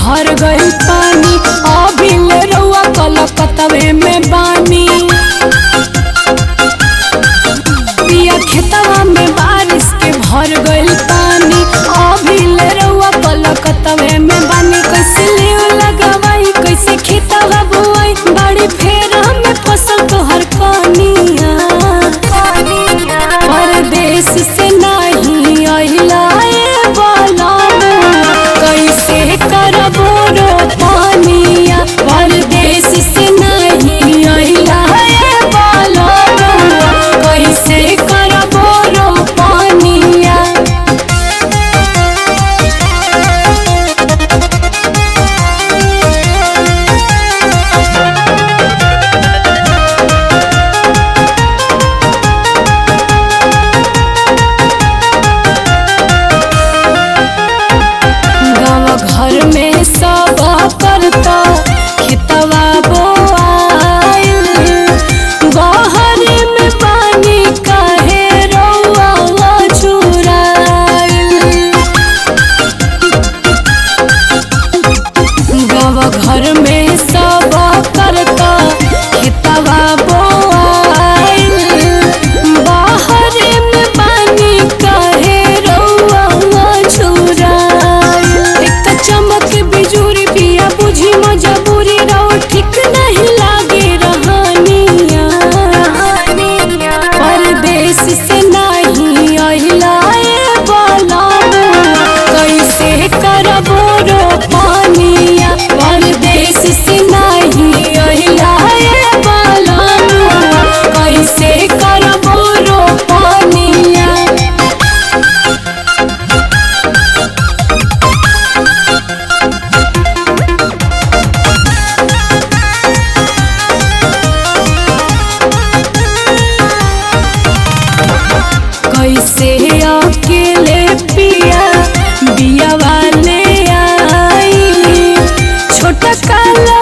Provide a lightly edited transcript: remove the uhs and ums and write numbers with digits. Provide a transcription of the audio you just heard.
भर गई पानी अभी ले रउआ कलकतवे में बानी। पिया खेतवा में बारिश के भर गई पानी अभी ले रउआ कलकतवे में बानी। कैसे लेव लगवाई कैसे खेतवा बुआई बड़ी फेर में फसल तोहर कनिया। परदेश से नहीं अहिला कैसे करबो रोपनिया। परदेश से नहीं अहिला कैसे करबो रोपनिया। घर में सब करता खेतवा बोआइल गहरे में पानी काहे रउआ चुराइल। घर में सब करता खेतवा बोआइल गहरे में पानी काहे रउआ चुराइल। चमक बिजूरी पिया बुझी मजबूरी रहो ठीक नहीं लागे रहनिया। परदेश से नहीं अहिला कैसे करबो रोपनिया। परदेश से नहीं अहिला कैसे करबो रोपनिया। कैसे अकेले पिया बिया वाले आई छोटा काला